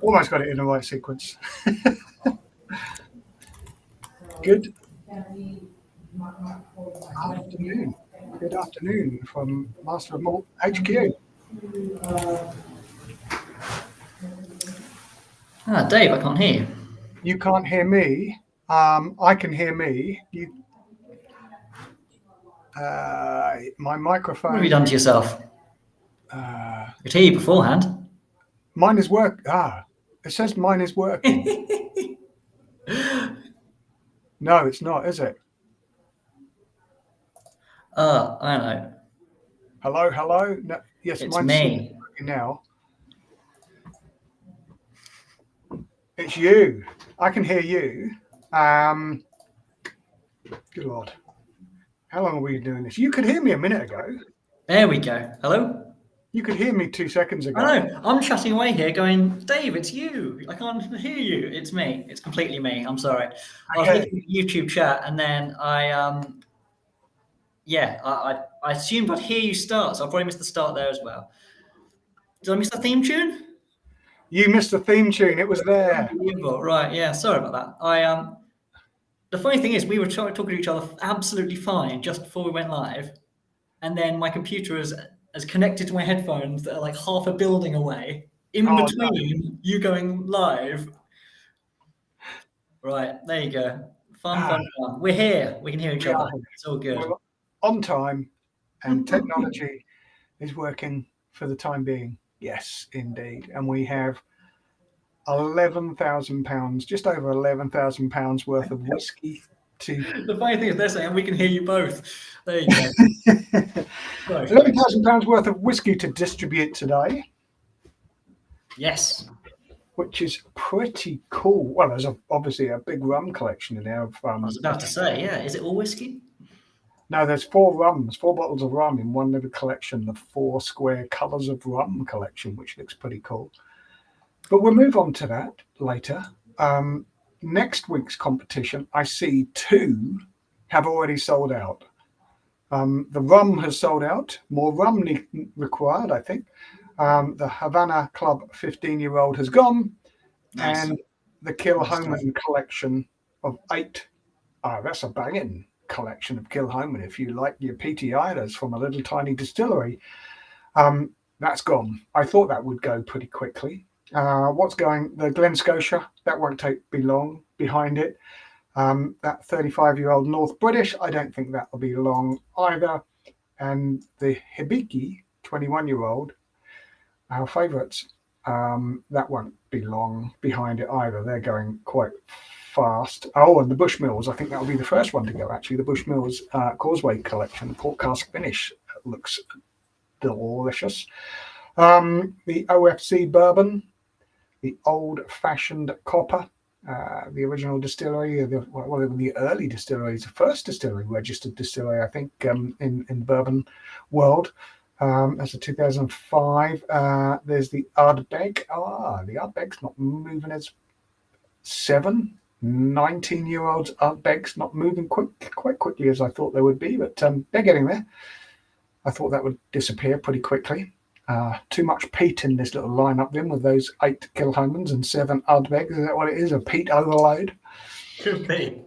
Almost got it in the right sequence. Good afternoon. Good afternoon from Master of Malt HQ. Dave, I can't hear you. You can't hear me. I can hear me. My microphone. What have you done to yourself? I could hear you beforehand. Mine is work. It says mine is working. No, it's not, is it? I know. Hello. No, yes, It's mine's me. working now. It's you. I can hear you. Good Lord. How long are we doing this? You could hear me a minute ago. There we go. Hello? You could hear me 2 seconds ago. I know. I'm chatting away here going, Dave, it's you. I can't hear you. It's me. It's completely me. I'm sorry. I was looking at the YouTube chat and then I assumed I'd hear you start, so I probably missed the start there as well. Did I miss the theme tune? You missed the theme tune. It was there. Unbelievable. Right, yeah, sorry about that. The funny thing is we were talking to each other absolutely fine just before we went live. And then my computer is connected to my headphones that are like half a building away in between you going live. Right, there you go. Fun. We're here. We can hear each other. It's all good. We're on time, and technology is working for the time being. Yes, indeed. And we have £11,000, just over £11,000 worth of whiskey. The funny thing is they're saying we can hear you both. There you go. £11,000 worth of whiskey to distribute today. Yes. Which is pretty cool. Well, there's obviously a big rum collection in there. I was about to say, yeah. Is it all whiskey? No, there's 4 bottles of rum in one little collection, the 4 square colours of rum collection, which looks pretty cool. But we'll move on to that later. Next week's competition, I see 2 have already sold out. The rum has sold out. More rum required, I think. The Havana Club 15-year-old has gone. Nice. And the Kilhoman collection of 8. That's a banging collection of Kilhoman. If you like your PTIers from a little tiny distillery, that's gone. I thought that would go pretty quickly. The Glen Scotia, that won't be long behind it. That 35-year-old North British, I don't think that will be long either. And the Hibiki 21-year-old, our favourites, that won't be long behind it either. They're going quite fast. Oh, and the Bushmills, I think that will be the first one to go, actually. The Bushmills Causeway collection, port cask finish, looks delicious. The OFC bourbon, the old-fashioned copper, the original distillery, the early distilleries, the first distillery, registered distillery, I think, in the bourbon world. That's a 2005. There's the Ardbeg. The Ardbeg's not moving as 19-year-olds. Ardbeg's not moving quite quickly as I thought they would be, but they're getting there. I thought that would disappear pretty quickly. Too much peat in this little lineup then with those 8 Kilhomans and 7 Ardbegs. Is that what it is? A peat overload? Could be.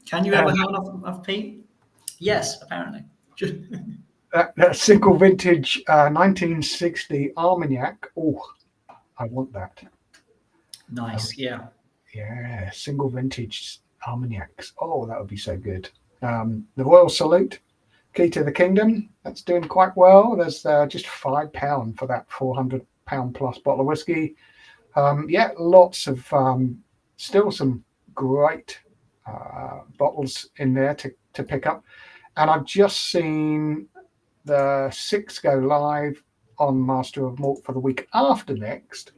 Can you ever have enough peat? Yes, apparently. That single vintage 1960 Armagnac. Oh, I want that. Nice, yeah. Yeah, single vintage Armagnacs. Oh, that would be so good. The Royal Salute, Key to the Kingdom. That's doing quite well. There's just £5 for that 400-pound plus bottle of whiskey. Lots of still some great bottles in there to pick up. And I've just seen the 6 go live on Master of Malt for the week after next.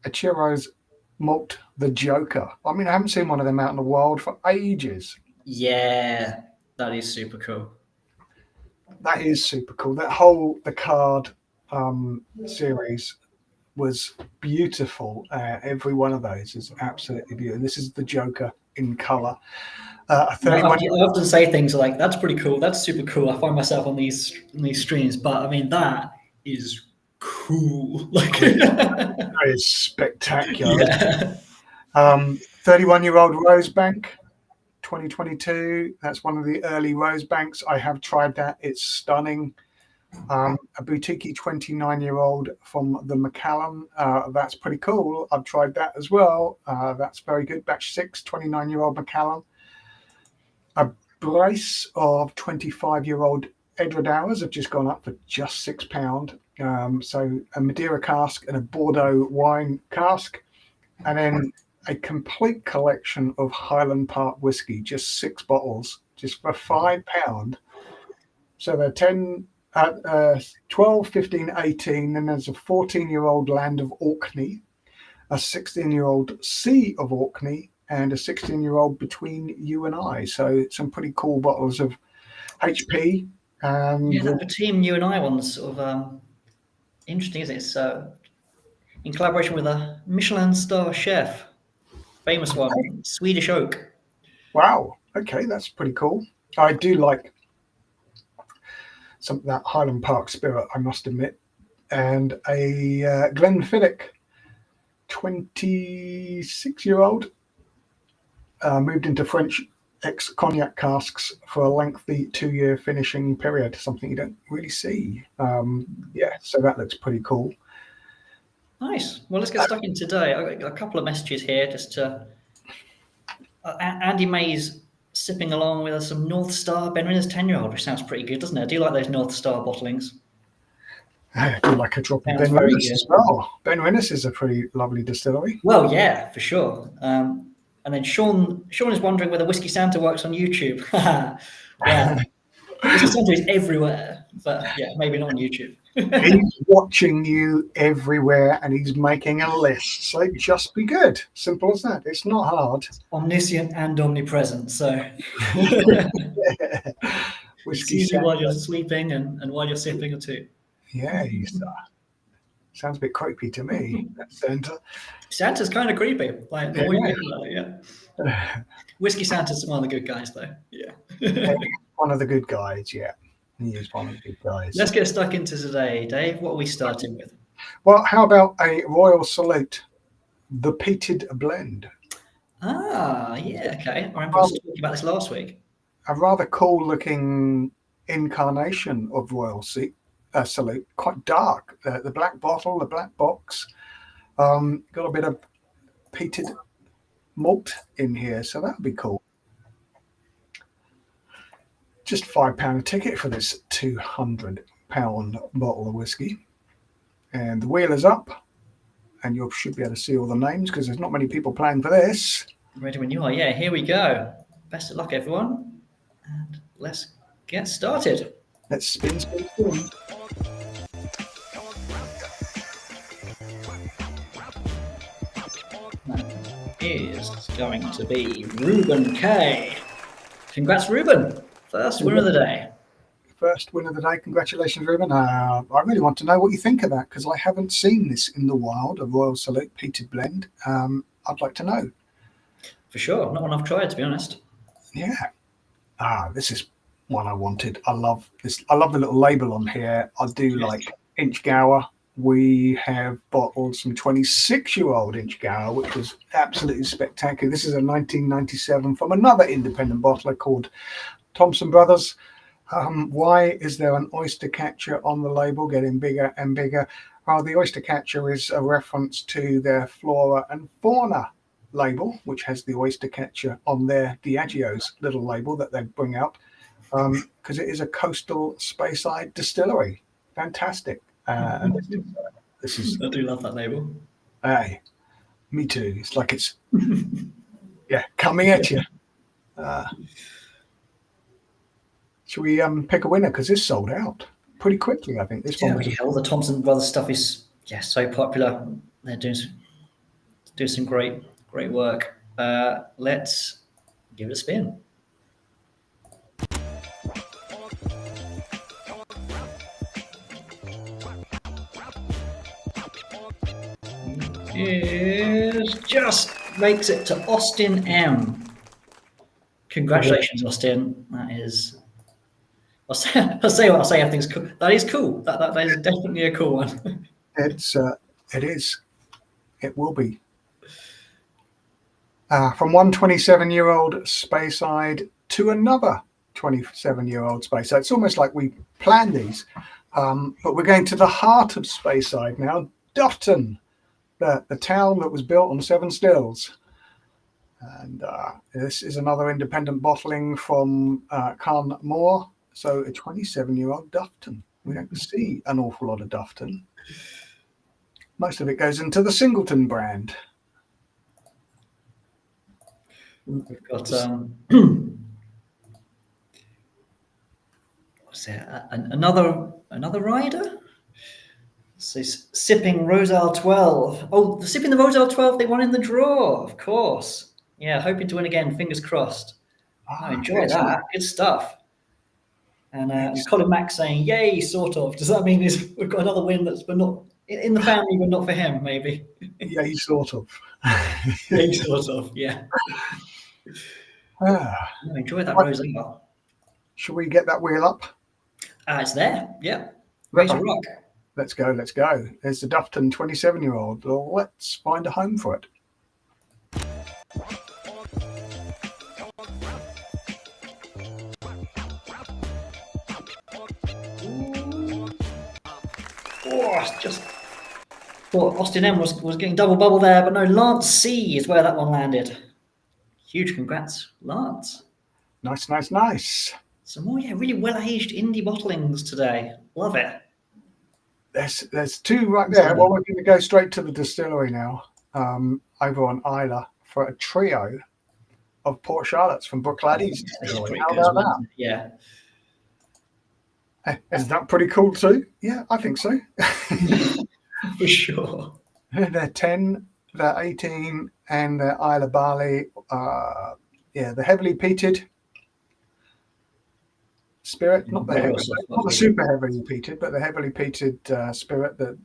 Achiro's Malt the Joker. I mean, I haven't seen one of them out in the wild for ages. Yeah, that is super cool. That is super cool. The card series was beautiful. Every one of those is absolutely beautiful. This is the Joker in colour. I often say things like, that's pretty cool, that's super cool. I find myself on these streams, but I mean, that is cool. Like, That is spectacular. yeah. 31-year-old Rosebank, 2022. That's one of the early Rosebanks. I have tried that. It's stunning. A boutique 29-year-old from the Macallan. That's pretty cool. I've tried that as well. That's very good. Batch 6, 29-year-old Macallan. A brace of 25-year-old Edward Hours have just gone up for just £6. So a Madeira cask and a Bordeaux wine cask. And then a complete collection of Highland Park whiskey, just 6 bottles, just for £5. So they're 12, 15, 18. Then there's a 14-year-old Land of Orkney, a 16-year-old Sea of Orkney, and a 16-year-old Between You and I. So some pretty cool bottles of HP. And Yeah, that Between You and I one's sort of interesting, isn't it? So, in collaboration with a Michelin star chef, famous one, Swedish Oak. wow, okay, that's pretty cool. I do like some of that Highland Park spirit, I must admit. And a Glenfiddich 26-year-old moved into French ex-cognac casks for a lengthy 2-year finishing period, something you don't really see. Yeah, so that looks pretty cool. Nice. Well, let's get stuck in today. I've got a couple of messages here just to... Andy May's sipping along with some North Star Benrinnes 10-year-old, which sounds pretty good, doesn't it? I do like those North Star bottlings. I do like a drop of Benrinnes as well. Benrinnes is a pretty lovely distillery. Well, yeah, for sure. And then Sean is wondering whether Whisky Santa works on YouTube. Well, Whisky Santa is everywhere, but yeah, maybe not on YouTube. He's watching you everywhere and he's making a list. So just be good. Simple as that. It's not hard. Omniscient and omnipresent. So Whisky it's while you're sleeping and while you're sipping or two. Yeah, sounds a bit creepy to me. That Santa. Santa's kind of creepy. Like the more you think about it, yeah. Whisky Santa's one of the good guys, though. Yeah. One of the good guys, yeah. He is one of the good guys. Let's get stuck into today, Dave. What are we starting with? Well, how about a Royal Salute, the peated blend? Ah, yeah, okay. I remember us talking about this last week. A rather cool-looking incarnation of Royal Salute, quite dark. The black bottle, the black box, got a bit of peated malt in here, so that would be cool. Just £5 a ticket for this £200 bottle of whiskey. And the wheel is up, and you should be able to see all the names because there's not many people playing for this. Ready when you are. Yeah, here we go. Best of luck, everyone. And let's get started. Let's spin. That is going to be Ruben K. Congrats, Ruben. First winner of the day. First winner of the day. Congratulations, Ruben. I really want to know what you think of that because I haven't seen this in the wild, a Royal Salute peated blend. I'd like to know. For sure. Not one I've tried, to be honest. Yeah. This is one I wanted. I love this. I love the little label on here. I do like Inchgower. We have bottled some 26-year-old Inchgower, which was absolutely spectacular. This is a 1997 from another independent bottler called Thompson Brothers. Why is there an oyster catcher on the label getting bigger and bigger? Well, the oyster catcher is a reference to their Flora and Fauna label, which has the oyster catcher on their Diageo's little label that they bring out, because it is a coastal speyside distillery. Fantastic. This is I do love that label. Hey, me too. It's like it's coming at you. Should we pick a winner because this sold out pretty quickly? I think this one. Hell, the Thompson Brothers stuff is so popular. They're doing some great work. Let's give it a spin. It just makes it to Austin M. Congratulations, Austin. That is I'll say what I'll say. Everything's cool. That is cool. That is definitely a cool one. It is. It will be. From one 27-year-old Speyside to another 27-year-old Speyside. It's almost like we planned these. But we're going to the heart of Speyside now, Dufton, the town that was built on Seven Stills. And this is another independent bottling from Carnmore. So a 27-year-old Dufton. We don't see an awful lot of Dufton. Most of it goes into the Singleton brand. We've got what's it? Another rider. So sipping Rosal 12. Oh, sipping the Rosal 12. They won in the draw, of course. Yeah, hoping to win again. Fingers crossed. I enjoy that. Good stuff. And Colin Mack saying, "Yay!" Sort of. Does that mean we've got another win that's but not in the family, but not for him? Maybe. Yay, sort of. Yay, sort of. Yeah. I enjoy that Rosal. Should we get that wheel up? It's there. Yeah. Ready to rock. Let's go. Let's go. There's the Dufton 27-year-old. Let's find a home for it. Oh, just thought Austin M was getting double bubble there, but no, Lance C is where that one landed. Huge congrats, Lance. Nice, nice, nice. Some more, really well-aged indie bottlings today. Love it. There's two right there. Well, we're going to go straight to the distillery now, over on Isla for a trio of Port Charlottes from Bruichladdich Distillery. How about that? Yeah. Is that pretty cool too? Yeah, I think so. For sure. They're 10, they're 18, and they're Isla Barley. The heavily peated spirit, not the super heavily peated, but the heavily peated spirit that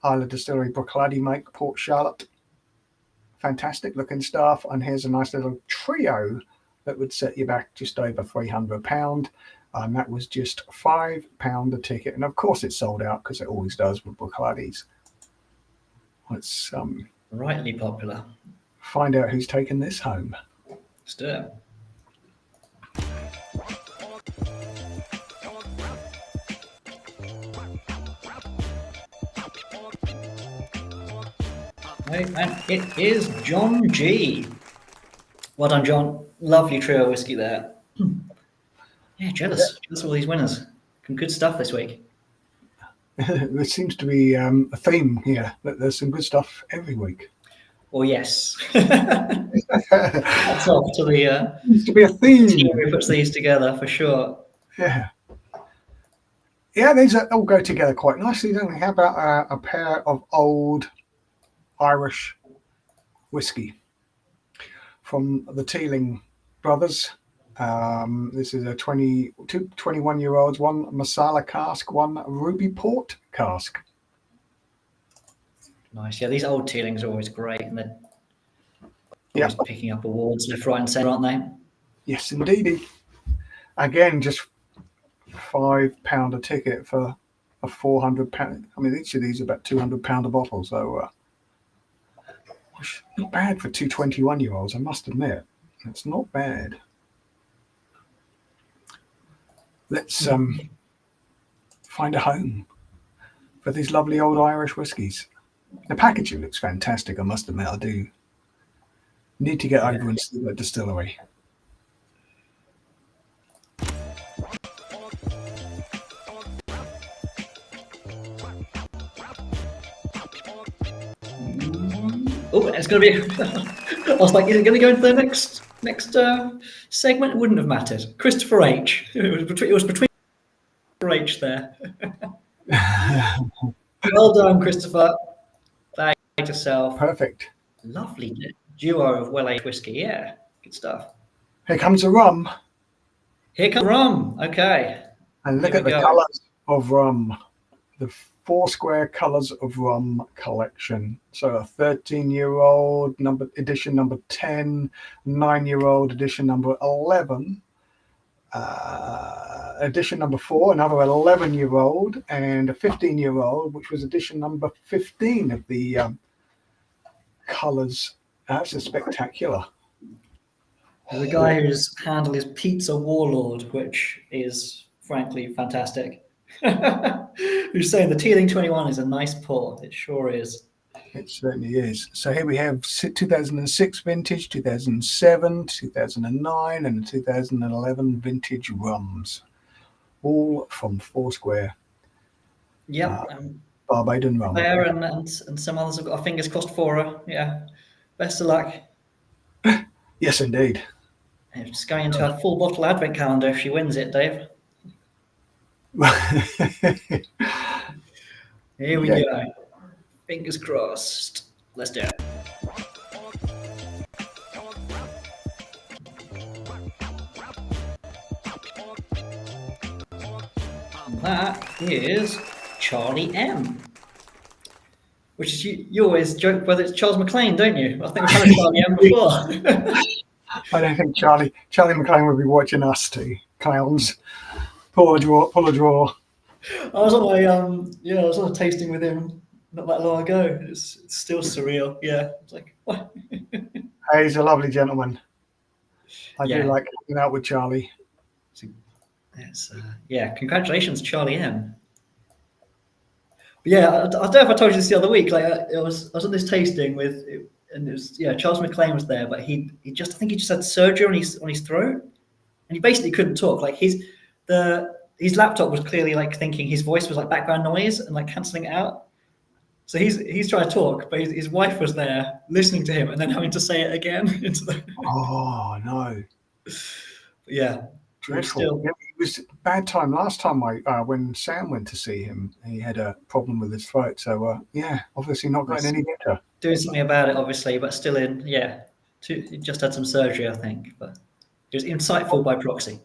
Isla Distillery Bruichladdich make, Port Charlotte. Fantastic looking stuff. And here's a nice little trio that would set you back just over £300. And that was just £5 a ticket. And of course it sold out because it always does with Bruichladdich. Let's rightly popular. Find out who's taken this home. Let's do it. And it is John G. Well done, John. Lovely trio of whiskey there. Yeah, jealous. Jealous of all these winners. Some good stuff this week. There seems to be a theme here that there's some good stuff every week. Well, yes. That's off to the seems to be a theme who puts these together for sure. Yeah. Yeah, these all go together quite nicely, don't they? How about a pair of old Irish whiskey from the Teeling brothers? This is a 21-year-olds, one Masala cask, one Ruby Port cask. Nice. Yeah, these old Teelings are always great, and they're always picking up awards left, right, and centre, aren't they? Yes, indeedy. Again, just £5 a ticket for a £400. I mean, each of these are about £200 a bottle, so not bad for two 21-year-olds. I must admit, it's not bad. Let's find a home for these lovely old Irish whiskies. The packaging looks fantastic, I must admit. I do need to get over and see the distillery. Oh, it's going to be... I was like, is it going to go into the next segment? It wouldn't have mattered. Christopher H. It was between Christopher H there. Well done, Christopher. Thank yourself. Perfect. Lovely duo of well-aged whiskey. Yeah, good stuff. Here comes the rum. Here comes rum. Okay. And look at the colours of rum. The 4 square colours of rum collection. So a 13-year-old edition number 10, 9-year-old edition number 11, edition number 4, another 11-year-old, and a 15-year-old, which was edition number 15 of the colours. That's a spectacular. There's a guy whose handle is Pizza Warlord, which is frankly fantastic. Who's saying the Teeling 21 is a nice pour? It sure is. It certainly is. So here we have 2006 vintage, 2007, 2009, and 2011 vintage rums, all from Foursquare. Yep. Barbadian rum. There and some others have got our fingers crossed for her. Yeah. Best of luck. Yes, indeed. It's going into a full bottle advent calendar if she wins it, Dave. Here we go. Fingers crossed. Let's do it. That is Charlie M. Which is you always joke whether it's Charles McLean, don't you? I think we've had Charlie M before. I don't think Charlie McLean would be watching us two clowns. Pull a draw. I was on a tasting with him not that long ago. It's still surreal. Yeah. It's like what? Hey, he's a lovely gentleman. I do like hanging out with Charlie. Congratulations, Charlie M. But yeah, I don't know if I told you this the other week. Like I was on this tasting with, and it was Charles McLean was there, but I think he just had surgery on his throat, and he basically couldn't talk. Like his laptop was clearly like thinking his voice was like background noise and like cancelling it out. So he's trying to talk, but his wife was there listening to him and then having to say it again into the. Oh no! Yeah. Dreadful. It was a bad time last time. When Sam went to see him, he had a problem with his throat. So obviously not going any better. Doing something about it, obviously, but still he just had some surgery, I think. But it was insightful by proxy.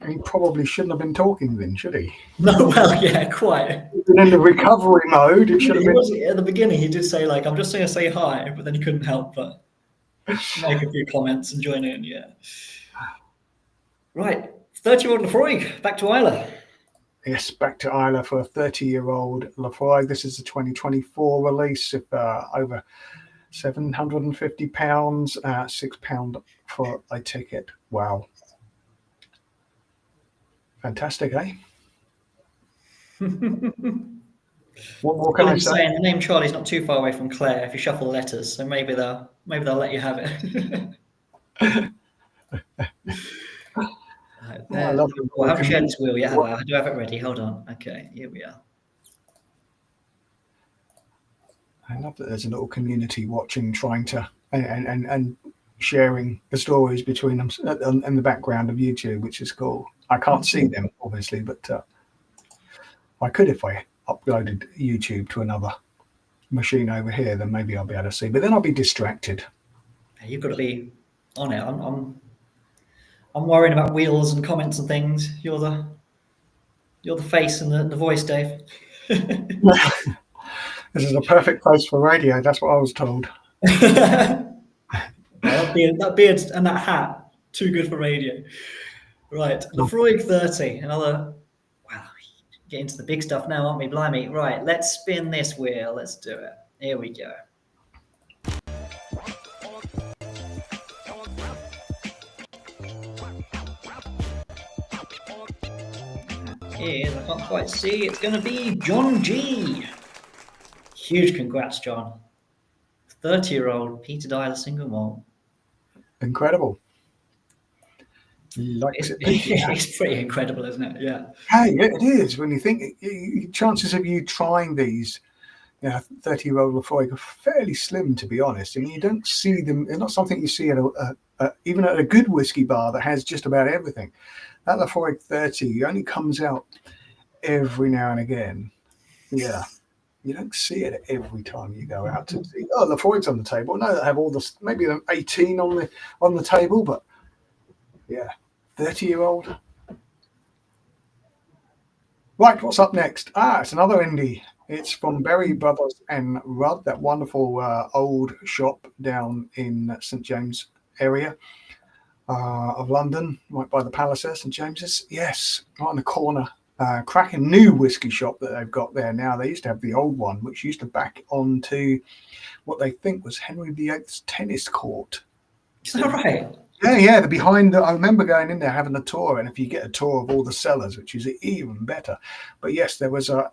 He probably shouldn't have been talking then, should he? No, well, yeah, quite. And in the recovery mode, it should have been. At the beginning, he did say like, "I'm just going to say hi," but then he couldn't help but make a few comments and join in. Yeah. Right, 30-year-old Laphroaig, back to Isla. Yes, back to Isla for a 30-year-old Laphroaig. This is a 2024 release of over £750, £6 for a ticket. Wow. Fantastic, eh? What more can I say? Saying the name Charlie's not too far away from Claire if you shuffle letters, so maybe they'll let you have it. I love I haven't shared this wheel yet, have I? I do have it ready. Hold on. Okay, here we are. I love that there's a little community watching, trying to and sharing the stories between them in the background of YouTube, which is cool. I can't see them obviously, but I could if I uploaded YouTube to another machine over here. Then maybe I'll be able to see. But then I'll be distracted. You've got to be on it. I'm worrying about wheels and comments and things. You're the face and the voice, Dave. This is a perfect place for radio. That's what I was told. That beard and that hat, too good for radio. Right, Laphroaig 30, another. Wow, get into the big stuff now, aren't we? Blimey. Right, let's spin this wheel. Let's do it. Here we go. I can't quite see. It's going to be John G. Huge congrats, John. 30-year-old Peter Dyer single malt. Incredible. It's pretty incredible, isn't it? Yeah. Hey, it is. When you think, chances of you trying these 30-year-old Laphroaig are fairly slim, to be honest. I mean, you don't see them. They're not something you see at even at a good whiskey bar that has just about everything. That Laphroaig 30 only comes out every now and again. Yeah. You don't see it every time you go out to see. Oh, Laphroaig's on the table. No, they have all this, maybe 18 on the table, but yeah, 30-year-old. Right, what's up next? It's another indie. It's from Berry Brothers and Rudd, that wonderful old shop down in St James area. of London, right by the Palace St James's. Yes, right in the corner. Cracking new whiskey shop that they've got there now. They used to have the old one, which used to back onto what they think was Henry VIII's tennis court. Is that right? Yeah. The behind. I remember going in there having a tour, and if you get a tour of all the cellars, which is even better. But yes, there was a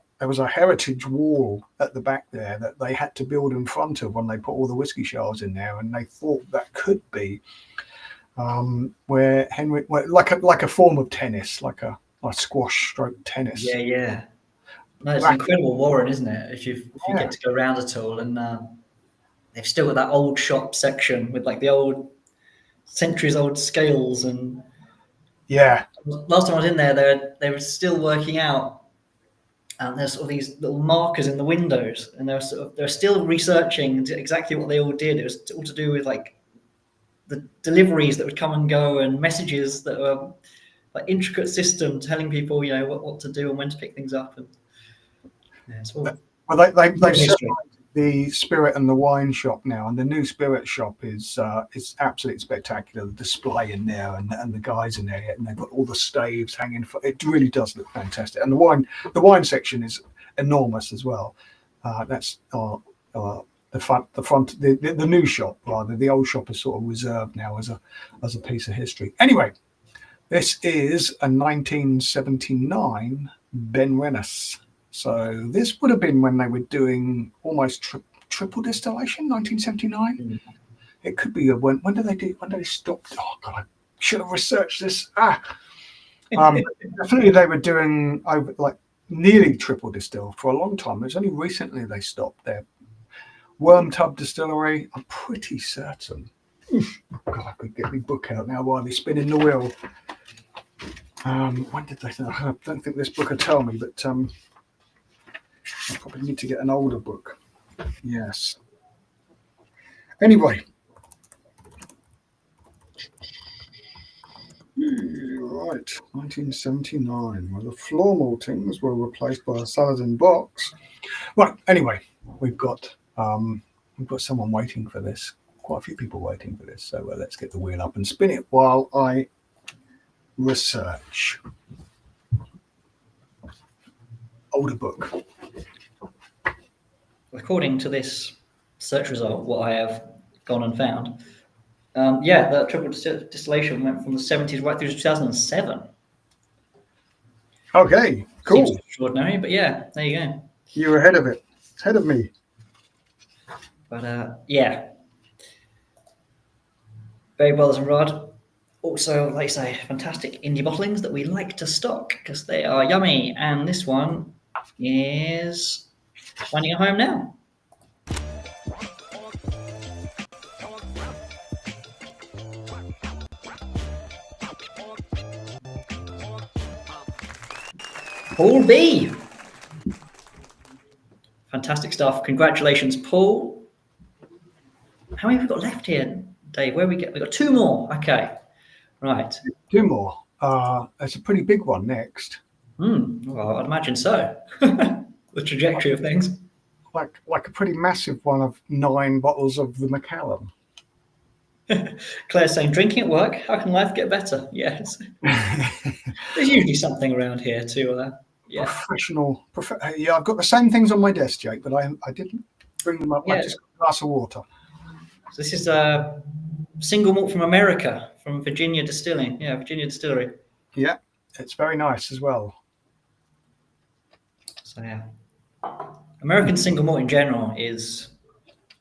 heritage wall at the back there that they had to build in front of when they put all the whiskey shelves in there, and they thought that could be where Henry, like a form of tennis, like a squash stroke tennis. Yeah. No, it's an incredible warren, isn't it? If you get to go around at all, and they've still got that old shop section with like the old centuries old scales, and last time I was in there, they were still working out, and there's sort of these little markers in the windows, and they're still researching exactly what they all did. It was all to do with like the deliveries that would come and go, and messages that were like intricate system telling people, what to do and when to pick things up. And it's all they've separated the spirit and the wine shop now, and the new spirit shop is absolutely spectacular. The display in there and the guys in there, and they've got all the staves hanging. It really does look fantastic, and the wine section is enormous as well. That's the new shop rather. The old shop is sort of reserved now as a piece of history. Anyway, this is a 1979 Benrinnes. So this would have been when they were doing almost triple distillation, 1979. Mm. It could be when did they do? When did they stop? Oh God, I should have researched this. Definitely they were doing over like nearly triple distill for a long time. It was only recently they stopped their Worm Tub Distillery. I'm pretty certain. God, I could get my book out now while they're spinning the wheel. When did they? I don't think this book will tell me, but I probably need to get an older book. Yes. Anyway. Right. 1979, where the floor maltings were replaced by a Saladin box. Right. Anyway, we've got someone waiting for this. Quite a few people waiting for this. So let's get the wheel up and spin it while I research. Older book. According to this search result, what I have gone and found, the triple distillation went from the 70s right through to 2007. Okay, cool. Seems extraordinary, but yeah, there you go. You're ahead of it. Ahead of me. But Berry Brothers and Rod. Also, like I say, fantastic indie bottlings that we like to stock because they are yummy. And this one is finding a home now. Paul B. Fantastic stuff. Congratulations, Paul. How many have we got left here, Dave? We've got two more. Okay. Right. Two more. It's a pretty big one next. Well, I'd imagine so. The trajectory of things. Like a pretty massive one of 9 bottles of the Macallan. Claire's saying, drinking at work, how can life get better? Yes. There's usually something around here to Professional. Yeah, I've got the same things on my desk, Jake, but I didn't bring them up. Yeah. I just got a glass of water. So this is a single malt from America, from Virginia Distilling. Yeah, Virginia Distillery. Yeah, it's very nice as well. So yeah. American single malt in general is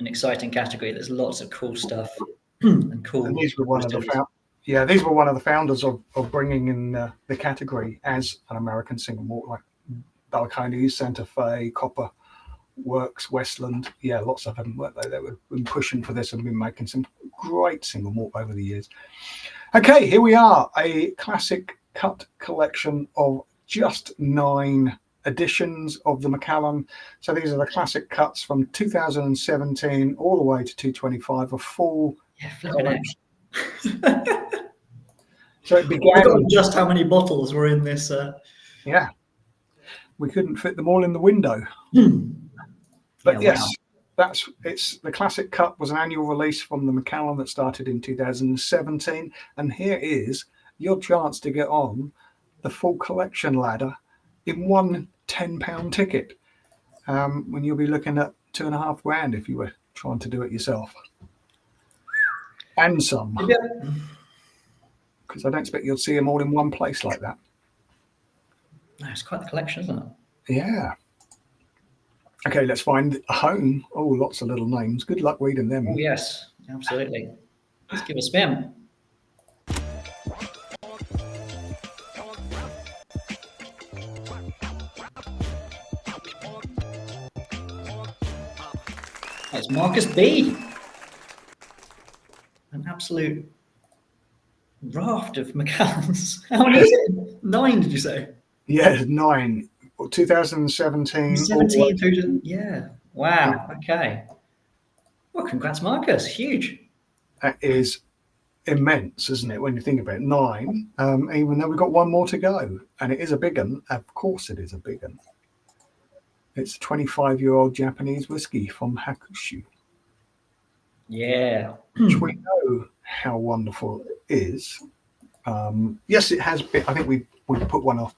an exciting category. There's lots of cool stuff and cool. And these were one of the founders of bringing in the category as an American single malt, like Balcones, Santa Fe, Copper Works, Westland. Yeah, lots of them, weren't they? They were been pushing for this and been making some great single malt over the years. Okay, here we are, a classic cut collection of just 9 editions of the Macallan. So these are the classic cuts from 2017 all the way to 225, a full collection. So it began. I forgot just how many bottles were in this. We couldn't fit them all in the window. But yes, it's the Classic Cup was an annual release from the Macallan that started in 2017, and here is your chance to get on the full collection ladder in one £10 ticket. When you'll be looking at £2,500 if you were trying to do it yourself, and some, because I don't expect you'll see them all in one place like that. No, it's quite the collection, isn't it? Yeah. Okay, let's find a home. Oh, lots of little names. Good luck reading them. Oh yes, absolutely. Let's give it a spin. It's Marcus B. An absolute raft of Macallans. How many is it? 9, did you say? Yeah, 9. 2017. 17 through to, yeah. Wow. Okay. Well, congrats, Marcus. Huge. That is immense, isn't it? When you think about it, 9. Even though we've got one more to go, and it is a big one. Of course, it is a big one. It's a 25-year-old Japanese whiskey from Hakushu. Yeah. Which we know how wonderful it is. Yes, it has been. I think we put one of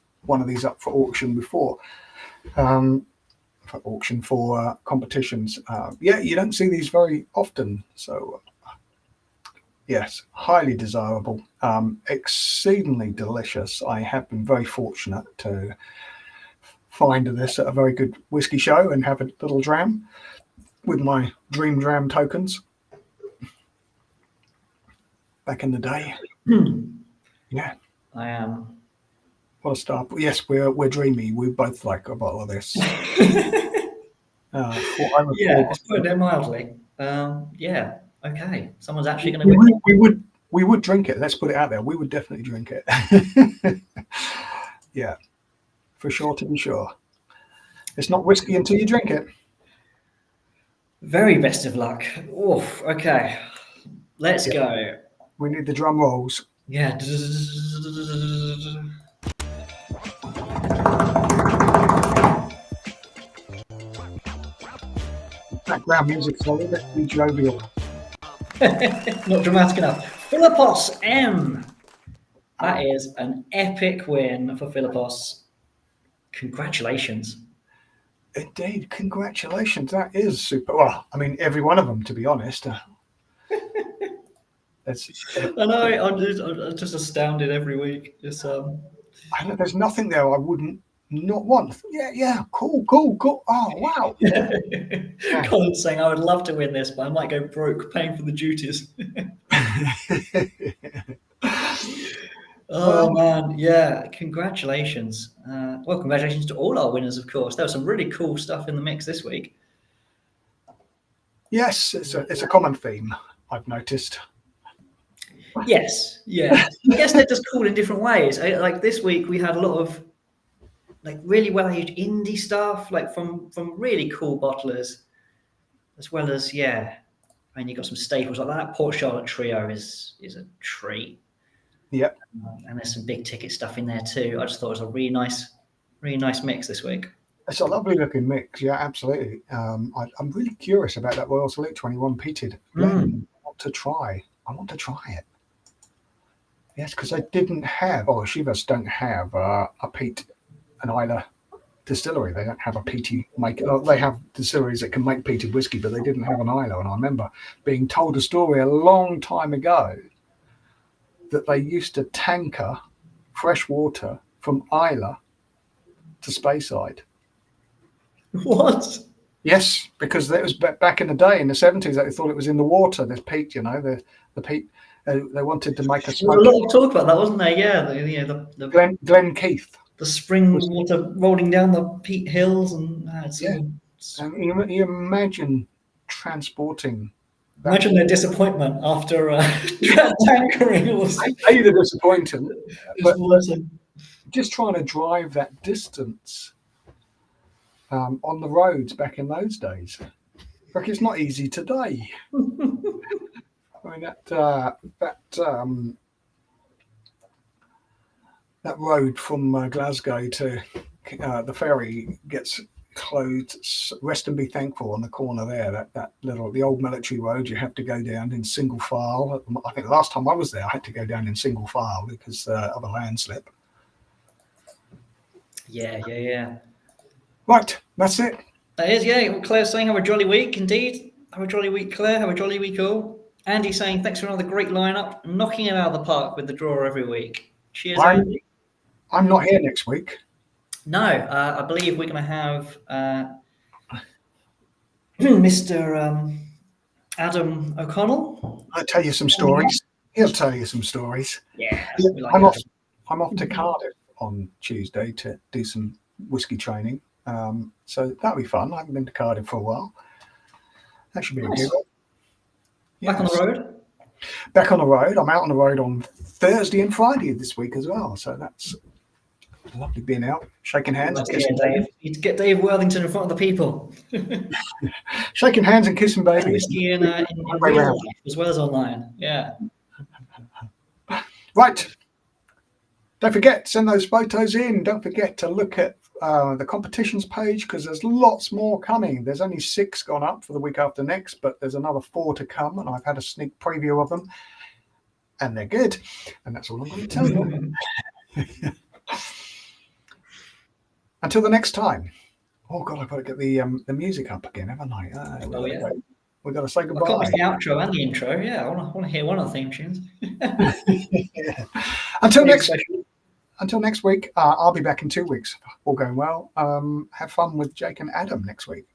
these up for auction before. For competitions. Yeah, you don't see these very often. So, yes, highly desirable, exceedingly delicious. I have been very fortunate to find this at a very good whiskey show and have a little dram with my dream dram tokens back in the day. Yeah. I am. What a start. Yes, we're dreamy. We both like a bottle of this. Yeah, it's putting it mildly. Yeah, okay. Someone's actually going to win. We would drink it. Let's put it out there. We would definitely drink it. Yeah, for sure, to be sure. It's not whiskey until you drink it. Very best of luck. Oof, okay. Let's go. We need the drum rolls. Yeah. Background music, so let's be jovial. Not dramatic enough. Philippos M. That is an epic win for Philippos. Congratulations. Indeed, congratulations. That is super. Well, I mean, every one of them, to be honest. I know. I'm just astounded every week. Just I know, there's nothing there I wouldn't not want. Yeah, cool. Oh, wow. Yeah. Colin's saying I would love to win this, but I might go broke paying for the duties. Oh man, yeah! Congratulations. Well, congratulations to all our winners, of course. There was some really cool stuff in the mix this week. Yes, it's a common theme I've noticed. Yes, yeah. I guess they're just cool in different ways. Like this week, we had a lot of like really well-aged indie stuff, like from really cool bottlers, as well as I mean, you got some staples like that. Port Charlotte Trio is a treat. Yep. And there's some big ticket stuff in there too. I just thought it was a really nice mix this week. It's a lovely looking mix. Yeah, absolutely. I'm really curious about that Royal Salute 21 peated. I want to try it. Yes, because they didn't have, Chivas don't have an Islay distillery. They don't have a peaty maker. They have distilleries that can make peated whiskey, but they didn't have an Islay. And I remember being told a story a long time ago that they used to tanker fresh water from Islay to Speyside. What? Yes, because it was back in the day in the 70s. They thought it was in the water. This peat, the peat. They wanted to make a smoke. There was a lot of talk about that, wasn't there? Yeah, the Glen Keith. The spring water rolling down the peat hills, and And you imagine transporting. Imagine their disappointment after tankering. The disappointment, but just trying to drive that distance on the roads back in those days. Like, it's not easy today. I mean that road from Glasgow to the ferry gets closed Rest and Be Thankful on the corner there. The old military road. You have to go down in single file. I think last time I was there, I had to go down in single file because of a landslip. Yeah. Right, that's it. That is, yeah. Claire's saying, have a jolly week, indeed. Have a jolly week, Claire. Have a jolly week, all. Andy saying, thanks for another great lineup. Knocking it out of the park with the draw every week. Cheers, Andy. I'm not here next week. No, I believe we're going to have Mr. Adam O'Connell. I'll tell you some stories. He'll tell you some stories. Yeah, I'm off to Cardiff on Tuesday to do some whiskey training. So that'll be fun. I haven't been to Cardiff for a while. That should be nice. a good one. Back on the road? Back on the road. I'm out on the road on Thursday and Friday this week as well. So that's lovely being out, shaking hands. You need to get Dave Worthington in front of the people. Shaking hands and kissing babies. Whiskey in real life as well as online. Yeah. Right. Don't forget, send those photos in. Don't forget to look at the competitions page because there's lots more coming. There's only 6 gone up for the week after next, but there's another 4 to come, and I've had a sneak preview of them, and they're good. And that's all I'm going to tell you. Until the next time. Oh God, I've got to get the music up again, haven't I? We've got to say goodbye. I can't miss the outro and the intro. Yeah, I want to hear one of the theme tunes. Yeah. Until next week, I'll be back in 2 weeks. All going well. Have fun with Jake and Adam next week.